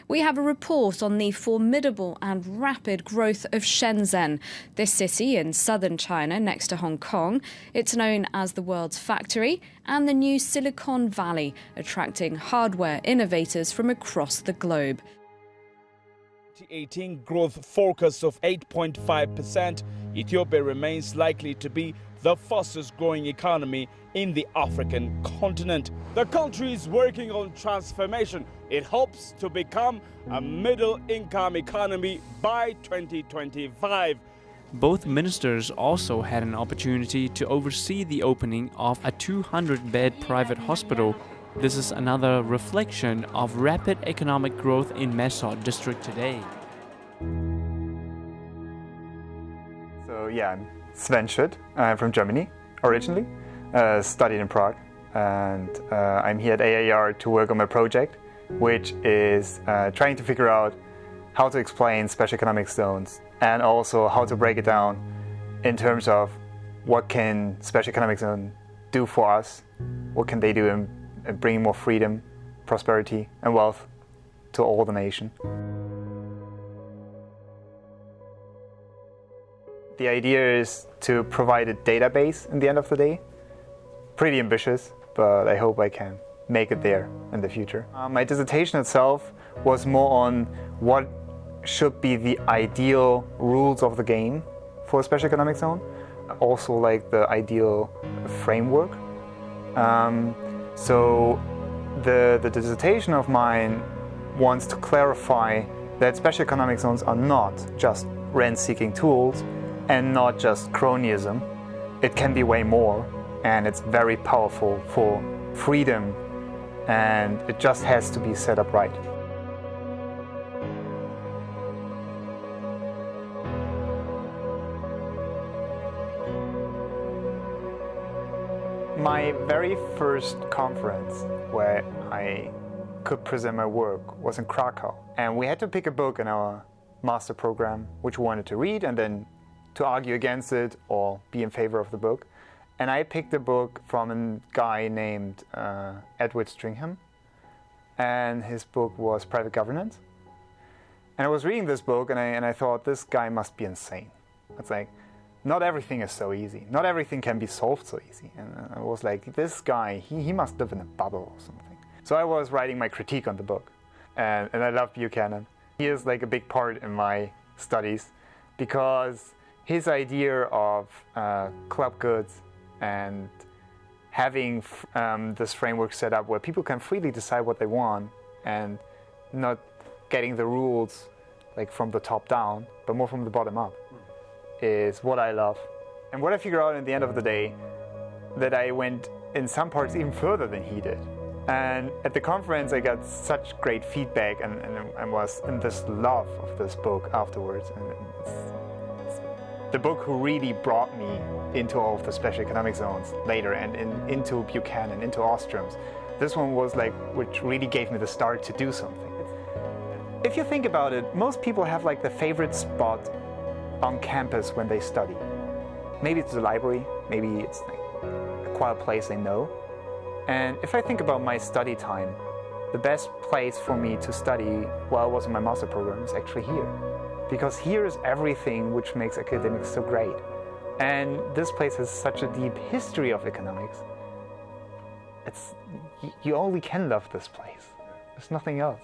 We have a report on the formidable and rapid growth of Shenzhen, this city in southern China next to Hong Kong. It's known as the world's factory and the new Silicon Valley, attracting hardware innovators from across the globe. 2018 growth forecast of 8.5%, Ethiopia remains likely to be the fastest growing economy in the African continent. The country is working on transformation. It hopes to become a middle-income economy by 2025. Both ministers also had an opportunity to oversee the opening of a 200-bed private hospital. This is another reflection of rapid economic growth in Mesot district today. So yeah, I'm Sven Schütt. I'm from Germany originally, studied in Prague, and I'm here at AIER to work on my project, which is trying to figure out how to explain special economic zones and also how to break it down in terms of what can special economic zone do for us, what can they do in bringing more freedom, prosperity and wealth to all the nation. The idea is to provide a database in the end of the day. Pretty ambitious, but I hope I can make it there in the future. My dissertation itself was more on what should be the ideal rules of the game for a special economic zone, also like the ideal framework. So the dissertation of mine wants to clarify that special economic zones are not just rent-seeking tools and not just cronyism. It can be way more, and it's very powerful for freedom, and it just has to be set up right. My very first conference where I could present my work was in Krakow, and we had to pick a book in our master program which we wanted to read and then to argue against it or be in favor of the book. And I picked a book from a guy named Edward Stringham, and his book was Private Governance. And I was reading this book and I thought, this guy must be insane. It's like, not everything is so easy. Not everything can be solved so easy. And I was like, this guy, he must live in a bubble or something. So I was writing my critique on the book. And I love Buchanan. He is like a big part in my studies because his idea of club goods and having this framework set up where people can freely decide what they want and not getting the rules like from the top down, but more from the bottom up, is what I love. And what I figured out at the end of the day, that I went in some parts even further than he did. And at the conference I got such great feedback and was in this love of this book afterwards. And it's the book who really brought me into all of the special economic zones later and into Buchanan, into Ostroms. This one was like, which really gave me the start to do something. If you think about it, most people have like the favorite spot on campus when they study. Maybe it's the library, maybe it's like a quiet place they know. And if I think about my study time, the best place for me to study while I was in my master program is actually here. Because here is everything which makes academics so great. And this place has such a deep history of economics. You only can love this place. There's nothing else.